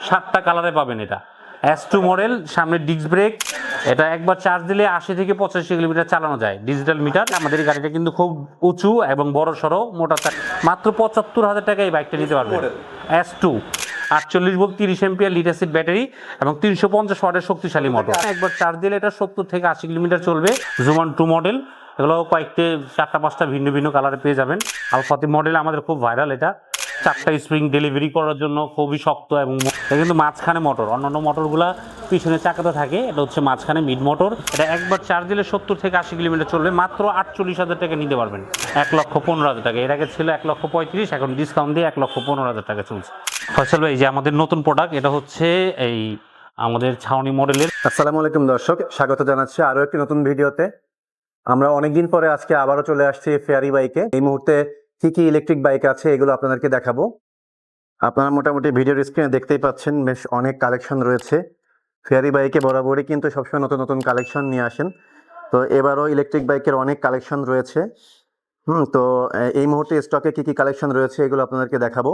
7টা কালারে পাবেন। এটা S2 মডেল, সামনে ডিস্ক ব্রেক। এটা একবার চার্জ দিলে 80 থেকে 85 কিলোমিটার চালানো যায়, ডিজিটাল মিটার। আমাদের এই গাড়িটা কিন্তু খুব উঁচু এবং বড় সড়ো মোটা চাকা। মাত্র 75,000 টাকায় এই বাইকটা নিতে পারবেন। S2 48 volt 30 ampere lead acid battery এবং 350 ওয়াটের শক্তিশালী মোটর। একবার চার্জ দিলে এটা 70 থেকে 80 কিলোমিটার চলবে। জুমান 2 মডেল, এগুলো কয়েকটি 4টা-5টা ভিন্ন ভিন্ন কালারে পেয়ে যাবেন। আলফাতি মডেল আমাদের খুব ভাইরাল। এটা 4টা স্প্রিং ডেলিভারি করার জন্য খুবই শক্ত এবং এটা কিন্তু মাঝখানে মোটর। অন্যান্য মোটরগুলা পিছনে চাকাতে থাকে, এটা হচ্ছে মাঝখানে মিড মোটর। এটা একবার চার্জ দিলে 70 থেকে 80 কিলোমিটার চলবে। মাত্র 48,000 টাকা নিতে পারবেন। 1,15,000 টাকা। এর আগে ছিল 1,35,000, এখন ডিসকাউন্ট দিয়ে 1,15,000 টাকা চলছে। ফয়সাল ভাই, এই যে আমাদের নতুন প্রোডাক্ট, এটা হচ্ছে এই আমাদের ছাউনি মডেলের। আসসালামু আলাইকুম দর্শক, স্বাগত জানাচ্ছি আরো একটি নতুন ভিডিওতে। আমরা অনেকদিন পরে আজকে আবারও চলে আসছি ফেয়ারি বাইকে। এই মুহূর্তে কি কি ইলেকট্রিক বাইক আছে এগুলো আপনাদেরকে দেখাবো। আপনারা মোটামুটি ভিডিওর স্ক্রিনে দেখতেই পাচ্ছেন, বেশ অনেক কালেকশন রয়েছে। ফেয়ারি বাইকে বরাবরই কিন্তু সবসময় নতুন নতুন কালেকশন নিয়ে আসেন। তো এবারও ইলেকট্রিক বাইকের অনেক কালেকশন রয়েছে। তো এই মুহূর্তে স্টকে কি কি কালেকশন রয়েছে এগুলো আপনাদেরকে দেখাবো।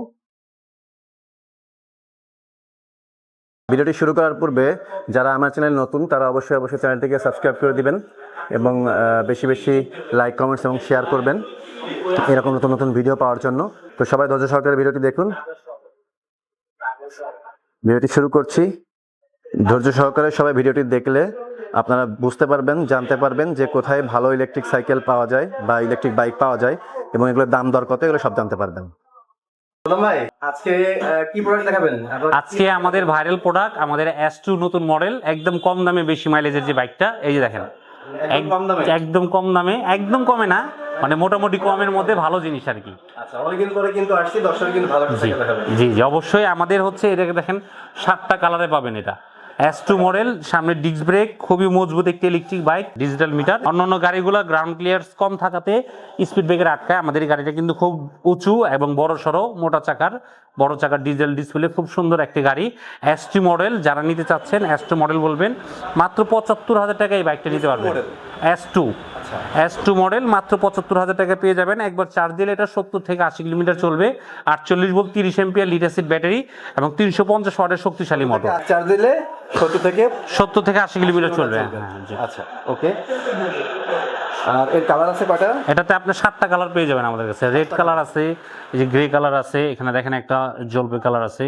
ভিডিওটি শুরু করার পূর্বে যারা আমার চ্যানেল নতুন তারা অবশ্যই চ্যানেলটিকে সাবস্ক্রাইব করে দিবেন এবং বেশি বেশি লাইক, কমেন্টস এবং শেয়ার করবেন এরকম নতুন নতুন ভিডিও পাওয়ার জন্য। তো সবাই ধৈর্য সহকারে ভিডিওটি দেখুন। ভিডিওটি শুরু করছি। ধৈর্য সহকারে সবাই ভিডিওটি দেখলে আপনারা বুঝতে পারবেন, জানতে পারবেন যে কোথায় ভালো ইলেকট্রিক সাইকেল পাওয়া যায় বা ইলেকট্রিক বাইক পাওয়া যায় এবং এগুলোর দাম দর কত, এগুলো সব জানতে পারবেন। আজকে আমাদের ভাইরাল প্রোডাক্ট, আমাদের S2 নতুন মডেল, একদম কম দামে বেশি মাইলেজের যে বাইকটা, এই যে দেখেন, একদম কম দামে, একদম কমে না, মানে মোটামুটি কমের মধ্যে ভালো জিনিস আর কি। জি জি, অবশ্যই। আমাদের হচ্ছে এটা দেখেন 7টা কালারে পাবেন। এটা S2 মডেল, সামনে ডিস্ক ব্রেক, খুবই মজবুত একটি ইলেকট্রিক বাইক, ডিজিটাল মিটার। অন্যান্য গাড়িগুলো গ্রাউন্ড ক্লিয়ার্স কম থাকাতে স্পিড ব্রেকের আটকায়, আমাদের এই গাড়িটা কিন্তু খুব উঁচু এবং বড় সড়ো মোটা চাকার, বড় চাকার ডিজিটাল ডিসপ্লে, খুব সুন্দর একটি গাড়ি। S2 মডেল যারা নিতে চাচ্ছেন S2 মডেল বলবেন। মাত্র 75,000 টাকায় এই বাইকটা নিতে পারবেন। S2 মডেল মাত্র 75,000 টাকা পেয়ে যাবেন। একবার চার্জ দিলে এটা 70 থেকে 80 কিলোমিটার চলবে। 48 volt 30 ampere lead acid battery এবং 350 ওয়াটের শক্তিশালী মোটর। চার্জ দিলে 70 থেকে 80 কিলোমিটার চলবে। আচ্ছা, ওকে। আর এর কালার আছে কয়টা? এটাতে আপনি 7টা কালার পেয়ে যাবেন আমাদের কাছে। রেড কালার আছে, এই যে গ্রে কালার আছে, এখানে দেখেন একটা জলপাই কালার আছে,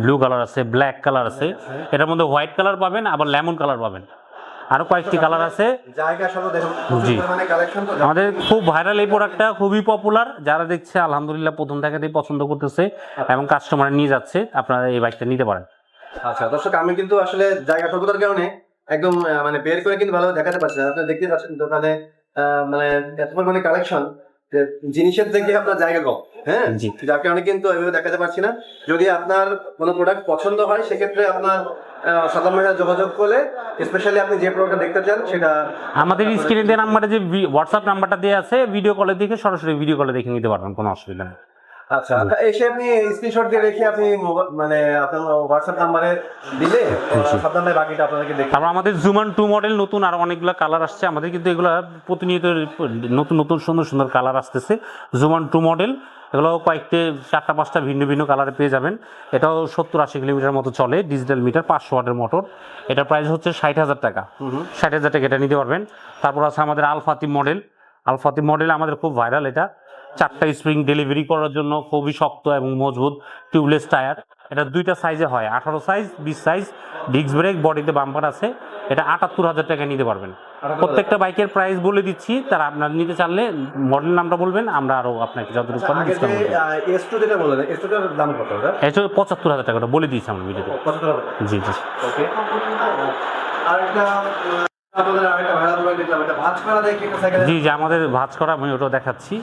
ব্লু কালার আছে, ব্ল্যাক কালার আছে। এটার মধ্যে হোয়াইট কালার পাবেন, আবার লেমন কালার পাবেন, আরো কয়েকটি কালার আছে। জি, আমাদের খুব ভাইরাল এই প্রোডাক্টটা, খুবই পপুলার। যারা দেখছে আলহামদুলিল্লাহ প্রথম দেখাতেই পছন্দ করতেছে এবং কাস্টমার নিয়ে যাচ্ছে। আপনারা এই বাইকটা নিতে পারেন। আচ্ছা দর্শক, আমি কিন্তু আসলে জায়গা স্বল্পতার কারণে একদম মানে বের করে কিন্তু ভালোভাবে দেখাতে পারছি না। আপনি দেখতে পাচ্ছেন দোকানে মানে এত পরিমাণে কালেকশন, জিনিসের থেকে আপনার জায়গা কম। হ্যাঁ জি, যার কারণে কিন্তু এভাবে দেখাতে পারছি না। যদি আপনার কোনো প্রোডাক্ট পছন্দ হয় সেক্ষেত্রে আপনার সাদ্দাম ভাইয়ের যোগাযোগ করলে, স্পেশালি আপনি যে প্রোডাক্টটা দেখতে চান সেটা আমাদের স্ক্রিনে দেওয়া নাম্বারে যে হোয়াটসঅ্যাপ নাম্বারটা দেওয়া আছে, ভিডিও কলে দেখে সরাসরি ভিডিও কলে দেখে নিতে পারবেন, কোনো অসুবিধা নেই। আচ্ছা, এসে আপনি স্ক্রিনশট দিয়ে রেখে আপনি মানে আপনার হোয়াটসঅ্যাপ নাম্বারে দিলে সাদ্দাম ভাই বাকিটা আপনাদেরকে দেখে। তারপর আমাদের জুমান 2 মডেল নতুন আরো অনেকগুলো কালার আসছে। আমাদের কিন্তু এগুলো প্রতিনিয়ত নতুন নতুন সুন্দর সুন্দর কালার আসতেছে। জুমান 2 মডেল, এগুলো কয়েকটি 4টা-5টা ভিন্ন ভিন্ন কালারে পেয়ে যাবেন। এটাও 70-80 কিলোমিটার মতো চলে, ডিজিটাল মিটার, 500 ওয়াটের মোটর। এটার প্রাইস হচ্ছে 60,000 টাকা। 60,000 টাকা এটা নিতে পারবেন। তারপর আছে আমাদের আলফাতি মডেল আমাদের খুব ভাইরাল। এটা 4টা স্প্রিং ডেলিভারি করার জন্য খুবই শক্ত এবং মজবুত, টিউবলেস টায়ার। এটা 2টা সাইজে হয়, 18 সাইজ, 20 সাইজ। ডিস্ক ব্রেক, বডিতে বাম্পার আছে। এটা 78,000 টাকা নিতে পারবেন। প্রত্যেকটা বাইকের প্রাইস বলে দিচ্ছি, তারা আপনার নিতে চাইলে মডেল নামটা বলবেন, আমরা আরো আপনাকে যতটুকু পারি ডিসকাউন্ট করব। S2 যেটা বললেন, S2টার দাম কত? এটা 75,000 টাকাটা বলে দিয়েছি আমরা ভিডিওতে। 75,000। জি জি, ওকে। আর একটা আপনাদের আরেকটা ভাড়া দোকান দেখলাম, এটা ভাঁজ করা দেখে একটা সাইকেল। জি জি, আমাদের ভাঁজ করা, আমি ওটাও দেখাচ্ছি।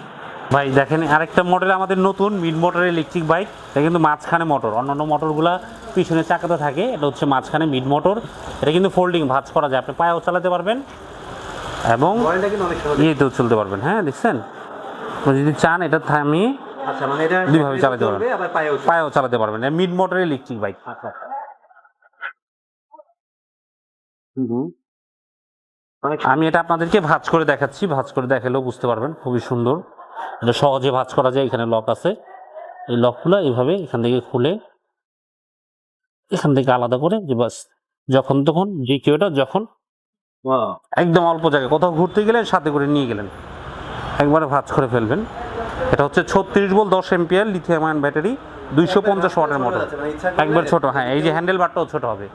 ভাই দেখেন, আরেকটা মডেল আমাদের নতুন মিড মোটরের ইলেকট্রিক বাইক। এটা কিন্তু মাঝখানে মোটর, অন্যান্য মোটরগুলা পিছনে চাকাতে থাকে, এটা হচ্ছে মাঝখানে মিড মোটর। এটা কিন্তু ফোল্ডিং, ভাঁজ করা যায়, আপনি পায়েও চালাতে পারবেন এবং ইয়েতেও চলতে পারবেন। হ্যাঁ দেখছেন, যদি চান এটা থামিয়ে আচ্ছা, মানে এটা দুইভাবে চালাতে পারবেন, আবার পায়েও চালাতে পারবেন। মিড মোটরের ইলেকট্রিক বাইক। আচ্ছা, আমি এটা আপনাদেরকে ভাঁজ করে দেখাচ্ছি, ভাঁজ করে দেখালেও বুঝতে পারবেন, খুবই সুন্দর। এটা সহজে ভাঁজ করা যায়। এখানে লক আছে, এই লকগুলো এইভাবে এখান থেকে খুলে এখান থেকে আলাদা করে যে বাস যখন তখন যে কেউটা যখন একদম অল্প জায়গায় কোথাও ঘুরতে গেলে সাথে করে নিয়ে গেলেন, একবারে ভাঁজ করে ফেলবেন। এটা হচ্ছে 36 volt 10 ampere lithium ion battery, 250 ওয়াটের মোটর। একবার ছোট, হ্যাঁ এই যে হ্যান্ডেল বারটাও ছোট হবে,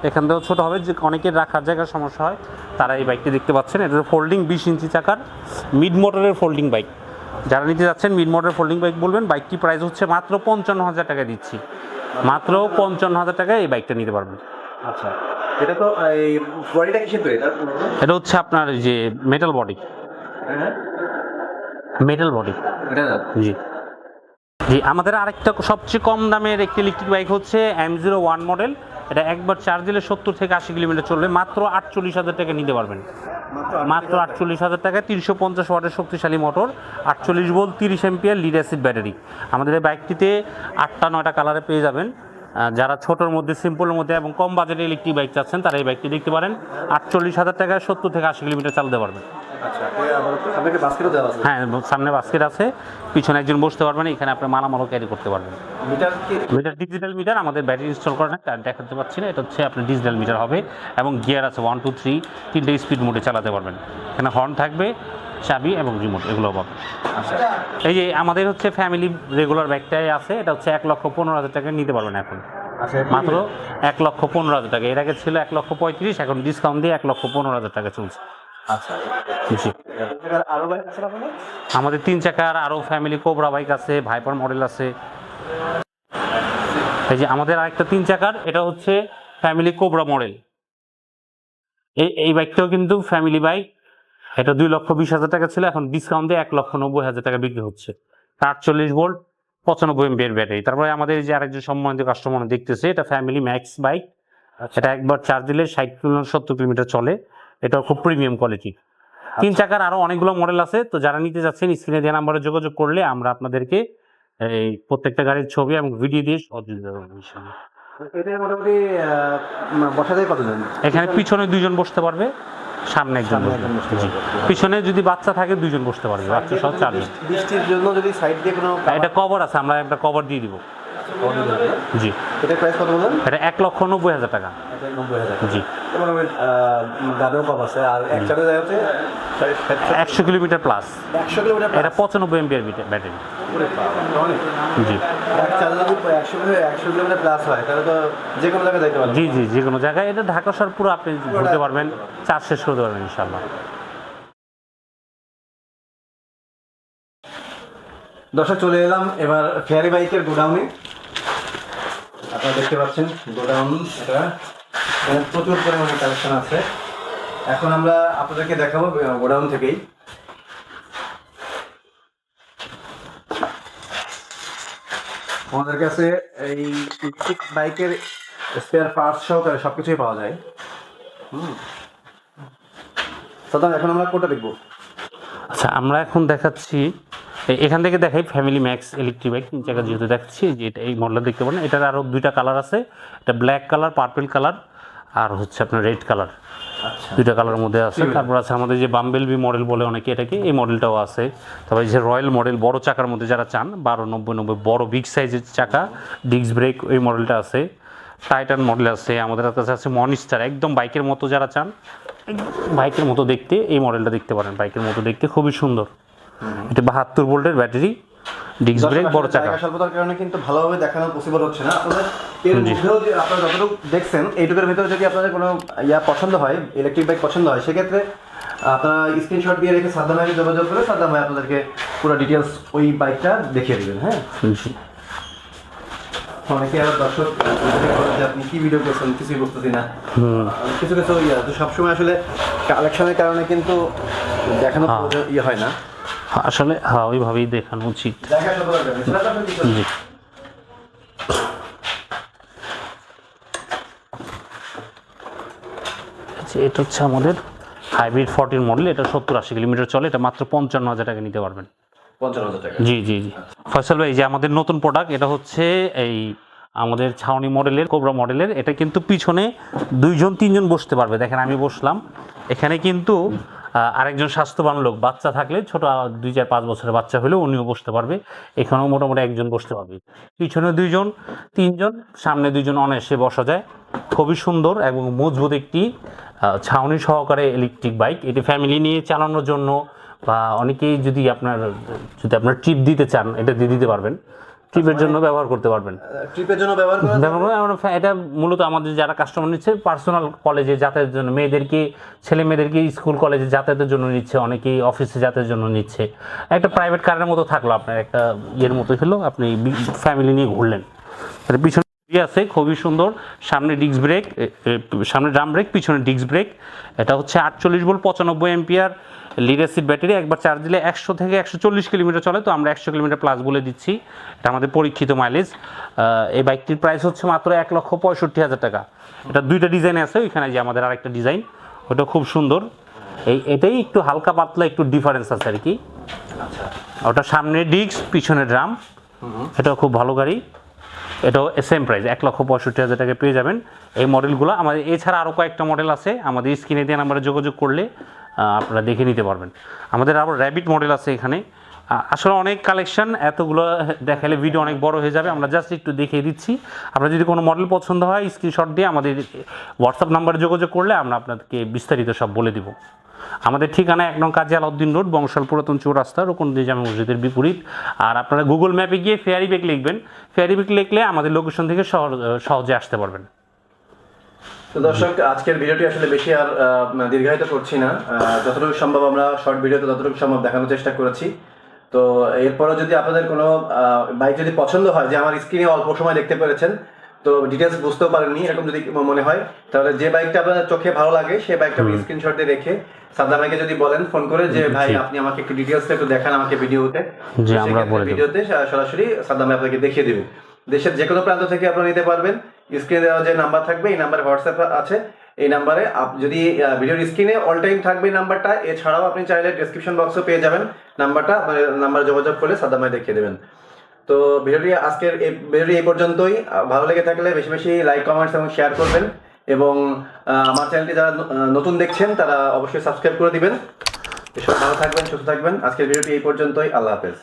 এখান থেকেও ছোট হবে, যে অনেকের রাখার জায়গার সমস্যা হয় তারা এই বাইকটি দেখতে পাচ্ছেন। এটা ফোল্ডিং 20 ইঞ্চি চাকার মিড মোটরের ফোল্ডিং বাইক। যারা নিতে যাচ্ছেন মিড মোটরের ফোল্ডিং বাইক বলবেন। বাইকটি প্রাইস হচ্ছে মাত্র 55,000 টাকা দিচ্ছি, মাত্র 55,000 টাকায় এই বাইকটা নিতে পারবেন। আচ্ছা, এটা তো এই বডিটা কিসের তৈরি? এটা হচ্ছে আপনার এই যে মেটাল বডি, মেটাল বডি। জি জি, আমাদের আরেকটা সবচেয়ে কম দামের একটি ইলেকট্রিক বাইক হচ্ছে M01 মডেল। এটা একবার চার্জ দিলে 70 থেকে 80 কিলোমিটার চলবে, মাত্র 48,000 টাকা নিতে পারবেন। মাত্র 48,000 টাকায় 350 ওয়াটের শক্তিশালী motor, 48 volt 30 ampere lead acid battery. আমাদের এই বাইকটিতে 8টা-9টা কালারে পেয়ে যাবেন। যারা ছোটোর মধ্যে, সিম্পলের মধ্যে এবং কম বাজেটে ইলেকট্রিক বাইক চাচ্ছেন তারা এই বাইকটি দেখতে পারেন। 48,000 টাকায় 70 থেকে 80 কিলোমিটার চালাতে পারবেন। হ্যাঁ, সামনে বাস্কেট আছে, পিছনে একজন বসতে পারবেন, এখানে আপনি মালামালও ক্যারি করতে পারবেন। মিটার ডিজিটাল মিটার, আমাদের ব্যাটারি ইনস্টল করা না, দেখাতে পাচ্ছি না, এটা হচ্ছে আপনার ডিজিটাল মিটার হবে এবং গিয়ার আছে 1 2 3, 3টে স্পিড মোডে চালাতে পারবেন। এখানে হর্ন থাকবে, চাবি এবং রিমোট এগুলো পাবেন। এই যে আমাদের হচ্ছে ফ্যামিলি রেগুলার বাইকটাই আছে, এটা হচ্ছে 1,15,000 টাকা নিতে পারবেন এখন, মাত্র 1,15,000 টাকা। এর আগে ছিল 1,35,000, এখন ডিসকাউন্ট দিয়ে 1,15,000 টাকা চলছে। আচ্ছা, জি, আরো বাইক আছে আপনাদের? আমাদের 3 চাকার আরও ফ্যামিলি কোবরা বাইক আছে, ভাইপার মডেল আছে। এই যে আমাদের আরেকটা 3 চাকার, এটা হচ্ছে ফ্যামিলি কোবরা মডেল। এই বাইকটাও কিন্তু ফ্যামিলি বাইক। এটা 2,20,000 টাকা ছিল, এখন ডিসকাউন্ট দিয়ে 1,90,000 টাকা বিক্রি হচ্ছে। 48 ভোল্ট 95 এমপিয়ার ব্যাটারি। তারপরে আমাদের এই যে আরেকজন সম্মানিত কাস্টমার দেখতেছে, এটা ফ্যামিলি ম্যাক্স বাইক। এটা একবার চার্জ দিলে 60-70 কিলোমিটার চলে। এটাও খুব প্রিমিয়াম কোয়ালিটি। 3 চাকার আরও অনেকগুলো মডেল আছে, তো যারা নিতে যাচ্ছেন স্ক্রিনে দেওয়া নাম্বারে যোগাযোগ করলে আমরা আপনাদেরকে এই প্রত্যেকটা গাড়ির ছবি এবং ভিডিও দিয়ে সহযোগিতা দেবো ইনশাআল্লাহ। এটা মোটামুটি বসা যায় কতজন? এখানে পিছনে 2জন বসতে পারবে, সামনে একজন বসবে। জি, পিছনে যদি বাচ্চা থাকে 2জন বসতে পারবে, বাচ্চা সহ 4জন। বৃষ্টির জন্য যদি সাইড দিয়ে কোনো এটা কভার আছে, আমরা একটা কভার দিয়ে দিব। জি, এটা প্রাইস কত বলেন? এটা 1,90,000 টাকা। 90,000। জি, দামেও কম আছে। আর এক চার্জে যায় হচ্ছে 100 কিলোমিটার প্লাস। 100 কিলোমিটার। এটা 95 এমপিয়ার ব্যাটারি। জি এক চার্জে যদি 100 কিলোমিটার প্লাস হয় তাহলে তো যে কোনো জায়গায় যাইতে পারবে। জি জি, যে কোনো জায়গায়। এটা ঢাকা শহর পুরো আপনি ঘুরতে পারবেন, চার্জ শেষ করতে পারবেন ইনশাআল্লাহ। দর্শক, চলে এলাম এবার ফেয়ারি বাইকের গোডাউনে। আপনারা দেখতে পাচ্ছেন গোডাউন, এটা এখানে প্রচুর পরিমাণে কালেকশন আছে। এখন আমরা আপনাদেরকে দেখাবো গোডাউন থেকেই। আমাদের কাছে এই ইলেকট্রিক বাইকের স্পেয়ার পার্টস সহকারে সবকিছুই পাওয়া যায়। সাধারণ এখন আমরা কোনটা দেখবো? আচ্ছা, আমরা এখন দেখাচ্ছি, এখান থেকে দেখাই ফ্যামিলি ম্যাক্স ইলেকট্রিক বাইক 3 চাকা যেহেতু দেখাচ্ছি, যে এটা এই মডেলটা দেখতে পারেন। এটার আরও 2টা কালার আছে, এটা ব্ল্যাক কালার, পার্পল কালার, আর হচ্ছে আপনার রেড কালার। আচ্ছা, 2টা কালারের মধ্যে আছে। তারপর আছে আমাদের যে বাম্বেলবি মডেল বলে অনেকে এটাকে, এই মডেলটাও আছে। তারপরে যে রয়্যাল মডেল বড় চাকার মধ্যে যারা চান, 1290 বড় বিগ সাইজের চাকা, ডিস্ক ব্রেক, ওই মডেলটা আছে। টাইটান মডেল আছে, আমাদের কাছে আছে মনিস্টার, একদম বাইকের মতো যারা চান, বাইকের মতো দেখতে, এই মডেলটা দেখতে পারেন। বাইকের মতো দেখতে খুবই সুন্দর। এটা 72 ভোল্টের ব্যাটারি, ডিস্ক ব্রেক, বড় চাকা। স্বল্পতার কারণে কিন্তু ভালোভাবে দেখানো পসিবল হচ্ছে না। আপনাদের এর মধ্যেও যে আপনারা যতটুকু দেখছেন, এইটুকুর ভিতরে যদি আপনাদের কোনো পছন্দ হয়, ইলেকট্রিক বাইক পছন্দ হয়, সেক্ষেত্রে আপনারা স্ক্রিনশট দিয়ে রেখে সাদ্দাম ভাইকে যোগাযোগ করে সাদ্দাম ভাই আপনাদেরকে পুরো ডিটেলস ওই বাইকটা দেখিয়ে দেবেন। হ্যাঁ, অনেকে আবার দর্শক যে আপনি কি ভিডিও করছেন কিছুই বুঝতেছি না, কিছু কিছু সবসময় আসলে কালেকশনের কারণে কিন্তু দেখানো হয় না আসলে। হ্যাঁ, ওইভাবেই দেখানো উচিত। জি, এটা হচ্ছে আমাদের হাইব্রিড 14 মডেল। এটা 70-80 কিলোমিটার চলে। এটা মাত্র 55,000 টাকা নিতে পারবেন। 55,000 টাকা। জি জি জি। ফয়সাল ভাই, যে আমাদের নতুন প্রোডাক্ট, এটা হচ্ছে এই আমাদের ছাউনি মডেলের, কোবরা মডেলের। এটা কিন্তু পিছনে 2-3জন বসতে পারবে। দেখেন আমি বসলাম, এখানে কিন্তু আরেকজন স্বাস্থ্যবান লোক বাচ্চা থাকলে ছোট 2-4-5 বছরের বাচ্চা হলেও উনিও বসতে পারবে, এখানেও মোটামুটি একজন বসতে পারবে, পিছনে 2জন 3জন, সামনে 2জন অনায়াসে বসা যায়। খুবই সুন্দর এবং মজবুত একটি ছাউনি সহকারে ইলেকট্রিক বাইক। এটি ফ্যামিলি নিয়ে চালানোর জন্য বা অনেকেই যদি আপনার ট্রিপ দিতে চান এটা দিয়ে দিতে পারবেন, ট্রিপের জন্য ব্যবহার করতে পারবেন। ট্রিপের জন্য ব্যবহার করা যায়? এটা মূলত আমাদের যারা কাস্টমার নিচ্ছে পার্সোনাল কলেজে যাতায়াতের জন্য, ছেলে মেয়েদেরকে স্কুল কলেজে যাতায়াতের জন্য নিচ্ছে, অনেকেই অফিসে যাতায়াতের জন্য নিচ্ছে। একটা প্রাইভেট কারের মতো থাকলো, আপনার একটা ইয়ের মতো হলো, আপনি ফ্যামিলি নিয়ে ঘুরলেন। পিছনে আছে খুবই সুন্দর, সামনে ডিস্ক ব্রেক, সামনে ড্রাম ব্রেক, পিছনে ডিস্ক ব্রেক। এটা হচ্ছে 48 volt 95 ampere lead acid battery. একবার চার্জ দিলে 100 থেকে 140 কিলোমিটার চলে, তো আমরা 100 কিলোমিটার প্লাস বলে দিচ্ছি, এটা আমাদের পরীক্ষিত মাইলেজ। এই বাইকটির প্রাইস হচ্ছে মাত্র 1,65,000 টাকা। এটা 2টা ডিজাইন আছে, ওইখানে যে আমাদের আরেকটা ডিজাইন, ওটা খুব সুন্দর। এটাই একটু হালকা পাতলা একটু ডিফারেন্স আছে আর কি। আচ্ছা, ওটা সামনে ডিস্ক পিছনে ড্রাম, এটাও খুব ভালো গাড়ি। এটাও সেম প্রাইস 1,65,000 টাকায় পেয়ে যাবেন এই মডেলগুলো। আমাদের এছাড়া আরও কয়েকটা মডেল আছে, আমাদের স্ক্রিনে দিয়ে নাম্বারে যোগাযোগ করলে আপনারা দেখে নিতে পারবেন। আমাদের আরও র্যাবিট মডেল আছে এখানে। আসলে অনেক কালেকশন, এতগুলো দেখালে ভিডিও অনেক বড় হয়ে যাবে, আমরা জাস্ট একটু দেখিয়ে দিচ্ছি। আপনার যদি কোনো মডেল পছন্দ হয় স্ক্রিনশট দিয়ে আমাদের হোয়াটসঅ্যাপ নাম্বারে যোগাযোগ করলে আমরা আপনাদেরকে বিস্তারিত সব বলে দিব। আমাদের ঠিকানা 1 নং কাজী আলাউদ্দিন রোড, বংশাল পুরাতন চৌরাস্তা, রুকনদি জামে মসজিদের বিপরীত। আর আপনারা গুগল ম্যাপে গিয়ে ফেয়ারি বেক লিখবেন, ফেয়ারি বেক লিখলে আমাদের লোকেশন থেকে সহজে আসতে পারবেন। তো দর্শক, আজকের ভিডিওটি আসলে বেশি আর দীর্ঘায়িত করছি না, যতটুকু সম্ভব আমরা শর্ট ভিডিওতে যতটুকু সম্ভব দেখানোর চেষ্টা করেছি। তো এরপরও যদি আপনাদের কোনো বাইক যদি পছন্দ হয়, যে আমার স্ক্রিনে অল্প সময় দেখতে পেরেছেন তো ডিটেলস বুঝতেও পারেননি, এরকম যদি মনে হয়, তাহলে যে বাইকটা আপনার চোখে ভালো লাগে সেই বাইকটা স্ক্রিনশট দিয়ে রেখে সাদ্দাম ভাইকে যদি বলেন ফোন করে যে ভাই আপনি আমাকে একটু ডিটেলসটা একটু দেখান আমাকে ভিডিওতে, ভিডিওতে সরাসরি সাদ্দাম ভাই আপনাকে দেখিয়ে দেবে। দেশের যে কোনো প্রান্ত থেকে আপনারা নিতে পারবেন। স্ক্রিনে দেওয়া যে নাম্বার থাকবে এই নাম্বারে হোয়াটসঅ্যাপ আছে, এই নাম্বারে যদি ভিডিওর স্ক্রিনে অল টাইম থাকবে নাম্বারটা, এছাড়াও আপনি চাইলে ডেসক্রিপশন বক্সে পেয়ে যাবেন নাম্বারটা, নাম্বারে যোগাযোগ করলে সাদ্দাম ভাই দেখিয়ে দেবেন। তো আজকের ভিডিওটি এই পর্যন্তই। ভালো লেগে থাকলে বেশি বেশি লাইক, কমেন্টস এবং শেয়ার করবেন, এবং আমার চ্যানেলটি যারা নতুন দেখছেন তারা অবশ্যই সাবস্ক্রাইব করে দিবেন। এসব ভালো থাকবেন, সুস্থ থাকবেন। আজকের ভিডিওটি এই পর্যন্তই। আল্লাহ হাফেজ।